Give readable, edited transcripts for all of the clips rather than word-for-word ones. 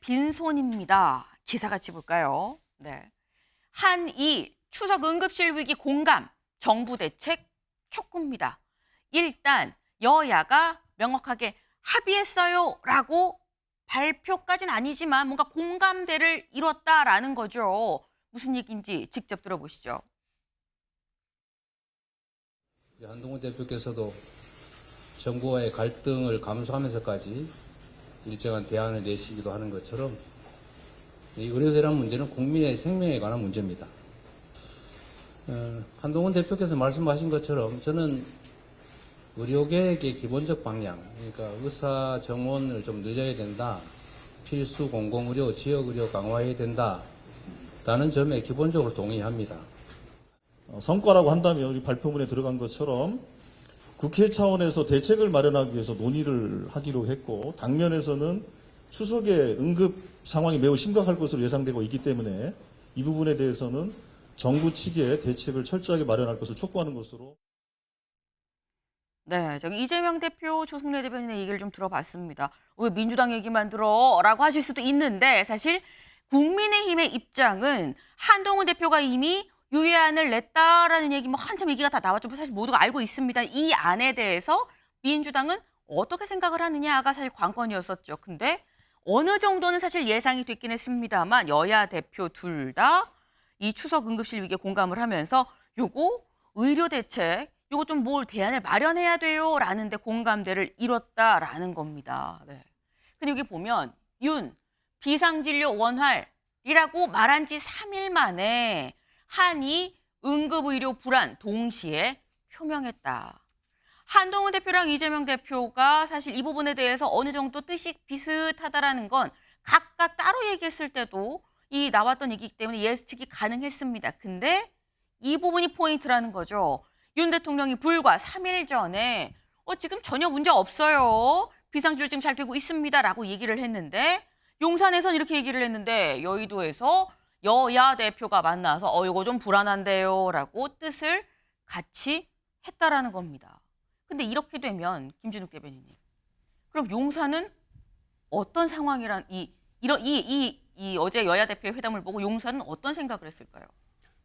빈손입니다. 기사 같이 볼까요? 네. 한이 추석 응급실 위기 공감, 정부 대책 촉구입니다. 일단 여야가 명확하게 합의했어요라고 발표까지는 아니지만 뭔가 공감대를 이뤘다라는 거죠. 무슨 얘기인지 직접 들어보시죠. 한동훈 대표께서도 정부와의 갈등을 감수하면서까지 일정한 대안을 내시기도 하는 것처럼 이 의료대란 문제는 국민의 생명에 관한 문제입니다. 한동훈 대표께서 말씀하신 것처럼 저는 의료계획의 기본적 방향, 그러니까 의사 정원을 좀 늘려야 된다, 필수 공공의료, 지역의료 강화해야 된다라는 점에 기본적으로 동의합니다. 성과라고 한다면 우리 발표문에 들어간 것처럼 국회 차원에서 대책을 마련하기 위해서 논의를 하기로 했고, 당면에서는 추석에 응급 상황이 매우 심각할 것으로 예상되고 있기 때문에 이 부분에 대해서는 정부 측의 대책을 철저하게 마련할 것을 촉구하는 것으로. 네, 저기 이재명 대표, 조승래 대변인의 얘기를 좀 들어봤습니다. 왜 민주당 얘기만 들어? 라고 하실 수도 있는데 사실 국민의힘의 입장은 한동훈 대표가 이미 유예안을 냈다라는 얘기 한참 얘기가 다 나왔죠. 사실 모두가 알고 있습니다. 이 안에 대해서 민주당은 어떻게 생각을 하느냐가 사실 관건이었었죠. 근데 어느 정도는 사실 예상이 됐긴 했습니다만 여야 대표 둘 다 이 추석 응급실 위기에 공감을 하면서 요거 의료 대책 요거 좀 뭘 대안을 마련해야 돼요라는 데 공감대를 이뤘다라는 겁니다. 네. 근데 여기 보면 윤 비상진료 원활이라고 말한 지 3일 만에 한이 응급의료 불안 동시에 표명했다. 한동훈 대표랑 이재명 대표가 사실 이 부분에 대해서 어느 정도 뜻이 비슷하다라는 건 각각 따로 얘기했을 때도 이 나왔던 얘기이기 때문에 예측이 가능했습니다. 근데 이 부분이 포인트라는 거죠. 윤 대통령이 불과 3일 전에 지금 전혀 문제 없어요. 비상진료 지금 잘 되고 있습니다라고 얘기를 했는데 용산에선 이렇게 얘기를 했는데 여의도에서 여야 대표가 만나서 이거 좀 불안한데요라고 뜻을 같이 했다라는 겁니다. 근데 이렇게 되면 김준욱 대변인님, 그럼 용산은 어떤 상황이란 이 어제 여야 대표의 회담을 보고 용산은 어떤 생각을 했을까요?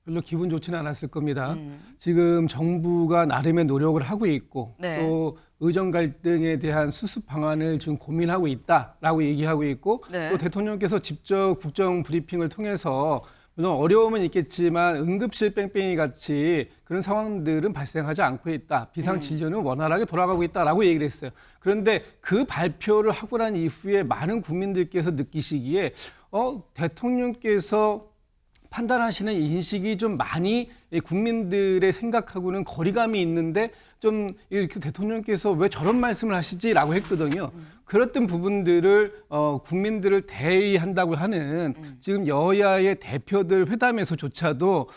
별로 기분 좋지는 않았을 겁니다. 지금 정부가 나름의 노력을 하고 있고 네. 또 의정 갈등에 대한 수습 방안을 지금 고민하고 있다라고 얘기하고 있고 네. 또 대통령께서 직접 국정 브리핑을 통해서 물론 어려움은 있겠지만 응급실 뺑뺑이 같이 그런 상황들은 발생하지 않고 있다. 비상 진료는 원활하게 돌아가고 있다라고 얘기를 했어요. 그런데 그 발표를 하고 난 이후에 많은 국민들께서 느끼시기에 대통령께서 판단하시는 인식이 좀 많이 국민들의 생각하고는 거리감이 있는데 좀 이렇게 대통령께서 왜 저런 말씀을 하시지라고 했거든요. 그랬던 부분들을 국민들을 대의한다고 하는 지금 여야의 대표들 회담에서조차도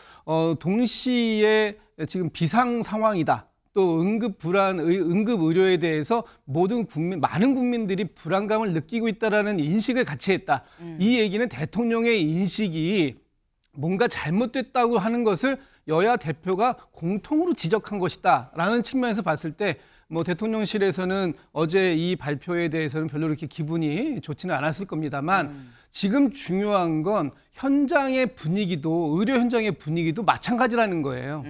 동시에 지금 비상 상황이다. 또 응급 의료에 대해서 많은 국민들이 불안감을 느끼고 있다라는 인식을 같이 했다. 이 얘기는 대통령의 인식이 뭔가 잘못됐다고 하는 것을 여야 대표가 공통으로 지적한 것이다라는 측면에서 봤을 때 대통령실에서는 어제 이 발표에 대해서는 별로 그렇게 기분이 좋지는 않았을 겁니다만 지금 중요한 건 현장의 분위기도 의료 현장의 분위기도 마찬가지라는 거예요.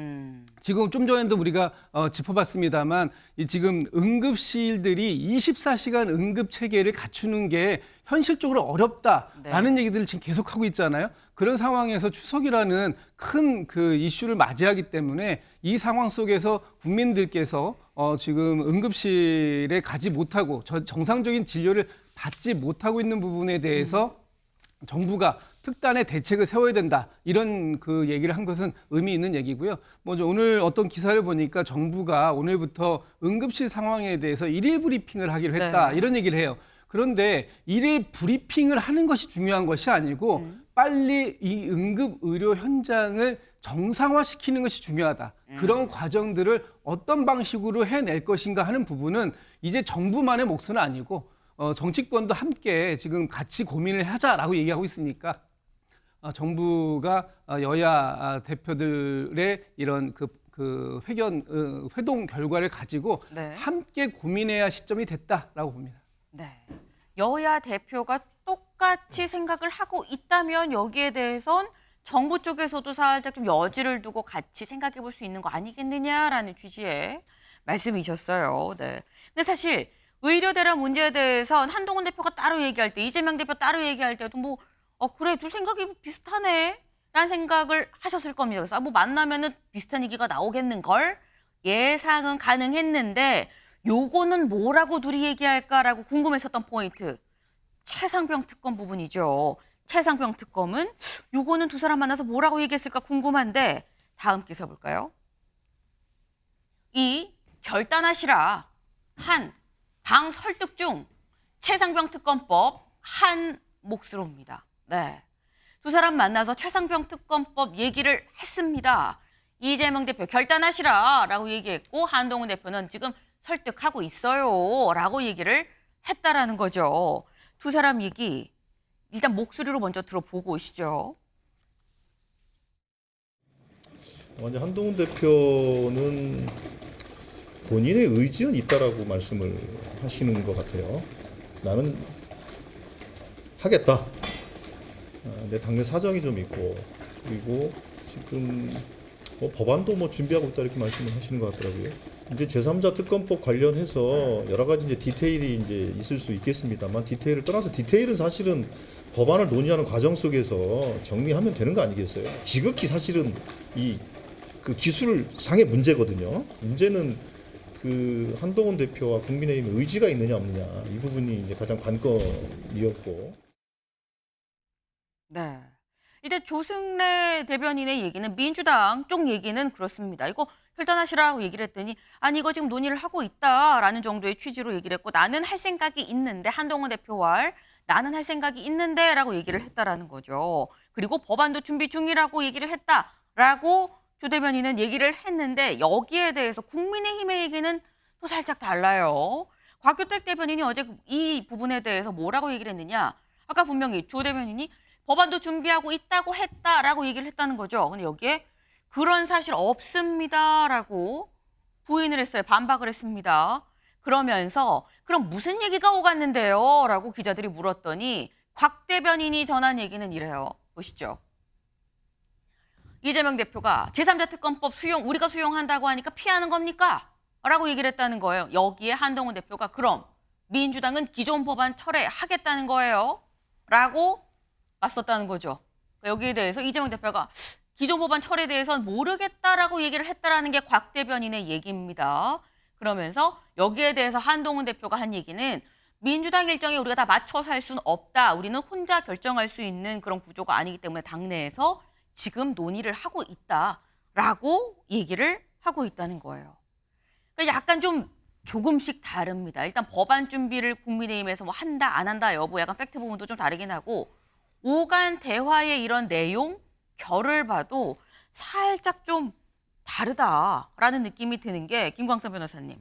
지금 좀 전에도 우리가 짚어봤습니다만 지금 응급실들이 24시간 응급 체계를 갖추는 게 현실적으로 어렵다라는 얘기들을 지금 계속하고 있잖아요. 그런 상황에서 추석이라는 큰 그 이슈를 맞이하기 때문에 이 상황 속에서 국민들께서 지금 응급실에 가지 못하고 정상적인 진료를 받지 못하고 있는 부분에 대해서 정부가 특단의 대책을 세워야 된다. 이런 그 얘기를 한 것은 의미 있는 얘기고요. 오늘 어떤 기사를 보니까 정부가 오늘부터 응급실 상황에 대해서 일일 브리핑을 하기로 했다. 네. 이런 얘기를 해요. 그런데 일일 브리핑을 하는 것이 중요한 것이 아니고 빨리 이 응급 의료 현장을 정상화시키는 것이 중요하다. 그런 과정들을 어떤 방식으로 해낼 것인가 하는 부분은 이제 정부만의 몫은 아니고 정치권도 함께 지금 같이 고민을 하자라고 얘기하고 있으니까 정부가 여야 대표들의 이런 회동 결과를 가지고 네. 함께 고민해야 시점이 됐다라고 봅니다. 네. 여야 대표가 똑같이 똑같이 생각을 하고 있다면 여기에 대해선 정부 쪽에서도 살짝 좀 여지를 두고 같이 생각해 볼 수 있는 거 아니겠느냐라는 취지의 말씀이셨어요. 네. 근데 사실 의료대란 문제에 대해선 한동훈 대표가 따로 얘기할 때, 이재명 대표 따로 얘기할 때도 뭐, 그래, 둘 생각이 비슷하네. 라는 생각을 하셨을 겁니다. 그래서 뭐 만나면은 비슷한 얘기가 나오겠는걸? 예상은 가능했는데, 요거는 뭐라고 둘이 얘기할까라고 궁금했었던 포인트. 최상병 특검 부분이죠. 최상병 특검은 요거는 두 사람 만나서 뭐라고 얘기했을까 궁금한데, 다음 기사 볼까요? 이 결단하시라 한 당 설득 중 최상병 특검법 한 몫으로입니다. 네. 두 사람 만나서 최상병 특검법 얘기를 했습니다. 이재명 대표 결단하시라 라고 얘기했고 한동훈 대표는 지금 설득하고 있어요 라고 얘기를 했다라는 거죠. 두 사람 얘기 일단 목소리로 먼저 들어보고 오시죠. 먼저 한동훈 대표는 본인의 의지는 있다라고 말씀을 하시는 것 같아요. 나는 하겠다. 내 당내 사정이 좀 있고 그리고 지금 법안도 준비하고 있다 이렇게 말씀을 하시는 것 같더라고요. 이제 제3자 특검법 관련해서 여러 가지 이제 디테일이 이제 있을 수 있겠습니다만 디테일을 떠나서 디테일은 사실은 법안을 논의하는 과정 속에서 정리하면 되는 거 아니겠어요? 지극히 사실은 그 기술상의 문제거든요. 문제는 그 한동훈 대표와 국민의힘의 의지가 있느냐 없느냐 이 부분이 이제 가장 관건이었고. 네. 일단 조승래 대변인의 얘기는 민주당 쪽 얘기는 그렇습니다. 이거 결단하시라고 얘기를 했더니 아니 이거 지금 논의를 하고 있다라는 정도의 취지로 얘기를 했고 나는 할 생각이 있는데 한동훈 대표와 나는 할 생각이 있는데라고 얘기를 했다라는 거죠. 그리고 법안도 준비 중이라고 얘기를 했다라고 조 대변인은 얘기를 했는데 여기에 대해서 국민의힘의 얘기는 또 살짝 달라요. 곽규택 대변인이 어제 이 부분에 대해서 뭐라고 얘기를 했느냐. 아까 분명히 조 대변인이 법안도 준비하고 있다고 했다라고 얘기를 했다는 거죠. 근데 여기에 그런 사실 없습니다라고 부인을 했어요. 반박을 했습니다. 그러면서 그럼 무슨 얘기가 오갔는데요? 라고 기자들이 물었더니 곽 대변인이 전한 얘기는 이래요. 보시죠. 이재명 대표가 제3자 특검법 우리가 수용한다고 하니까 피하는 겁니까? 라고 얘기를 했다는 거예요. 여기에 한동훈 대표가 그럼 민주당은 기존 법안 철회하겠다는 거예요. 라고 맞섰다는 거죠. 여기에 대해서 이재명 대표가 기존 법안 철회에 대해서는 모르겠다라고 얘기를 했다라는 게 곽 대변인의 얘기입니다. 그러면서 여기에 대해서 한동훈 대표가 한 얘기는 민주당 일정에 우리가 다 맞춰서 할 수는 없다. 우리는 혼자 결정할 수 있는 그런 구조가 아니기 때문에 당내에서 지금 논의를 하고 있다라고 얘기를 하고 있다는 거예요. 그러니까 약간 좀 조금씩 다릅니다. 일단 법안 준비를 국민의힘에서 한다 안 한다 여부 약간 팩트 부분도 좀 다르긴 하고 오간 대화의 이런 내용 결을 봐도 살짝 좀 다르다라는 느낌이 드는 게 김광선 변호사님.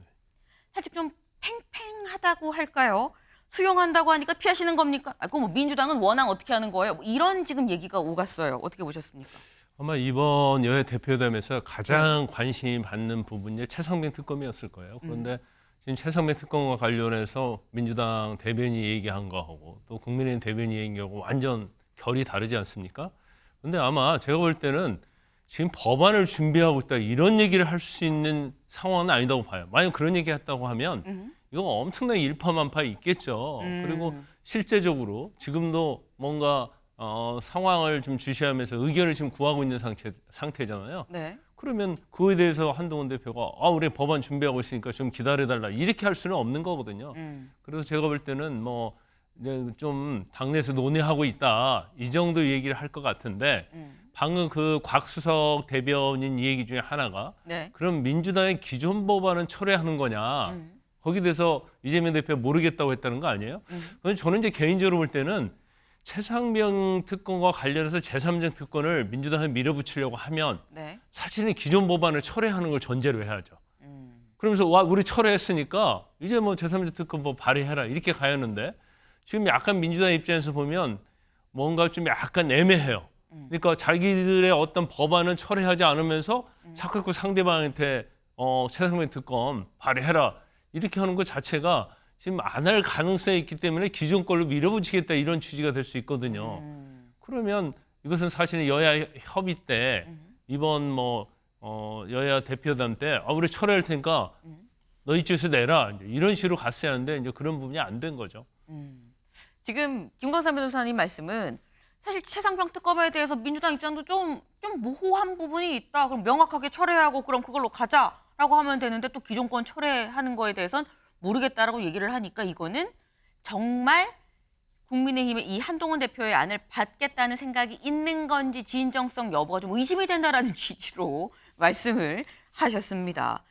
살짝 좀 팽팽하다고 할까요? 수용한다고 하니까 피하시는 겁니까? 그럼 민주당은 원앙 어떻게 하는 거예요? 이런 지금 얘기가 오갔어요. 어떻게 보셨습니까? 아마 이번 여야 대표회담에서 가장 관심이 받는 부분이 최상병 특검이었을 거예요. 그런데 지금 최상병 특검과 관련해서 민주당 대변인이 얘기한 거하고 또 국민의힘 대변인이 얘기하고 완전 결이 다르지 않습니까? 그런데 아마 제가 볼 때는 지금 법안을 준비하고 있다 이런 얘기를 할 수 있는 상황은 아니다고 봐요. 만약 그런 얘기 했다고 하면 이거 엄청나게 일파만파 있겠죠. 그리고 실제적으로 지금도 뭔가 상황을 좀 주시하면서 의견을 지금 구하고 있는 상태잖아요. 네. 그러면 그거에 대해서 한동훈 대표가 우리 법안 준비하고 있으니까 좀 기다려달라 이렇게 할 수는 없는 거거든요. 그래서 제가 볼 때는 이제 좀 당내에서 논의하고 있다 이 정도 얘기를 할 것 같은데 방금 그 곽수석 대변인 얘기 중에 하나가 네. 그럼 민주당의 기존 법안은 철회하는 거냐 거기에 대해서 이재명 대표가 모르겠다고 했다는 거 아니에요? 저는 이제 개인적으로 볼 때는 최상병 특검과 관련해서 제3자 특검을 민주당에 밀어붙이려고 하면 네. 사실은 기존 법안을 철회하는 걸 전제로 해야죠. 그러면서 우리 철회했으니까 이제 제3자 특검법 발의해라 이렇게 가였는데 지금 약간 민주당 입장에서 보면 뭔가 좀 약간 애매해요. 그러니까 자기들의 어떤 법안은 철회하지 않으면서 자꾸 상대방한테 최상병 특검 발의해라 이렇게 하는 것 자체가 지금 안 할 가능성이 있기 때문에 기존 걸로 밀어붙이겠다 이런 취지가 될 수 있거든요. 그러면 이것은 사실은 여야 협의 때 이번 여야 대표단 때 우리 철회할 테니까 너희 쪽에서 내라 이제 이런 식으로 갔어야 하는데 이제 그런 부분이 안 된 거죠. 지금 김광삼 변호사님 말씀은 사실 최상병 특검에 대해서 민주당 입장도 좀 모호한 부분이 있다. 그럼 명확하게 철회하고 그럼 그걸로 가자라고 하면 되는데 또 기존 건 철회하는 거에 대해서는 모르겠다라고 얘기를 하니까 이거는 정말 국민의힘의 이 한동훈 대표의 안을 받겠다는 생각이 있는 건지 진정성 여부가 좀 의심이 된다라는 취지로 말씀을 하셨습니다.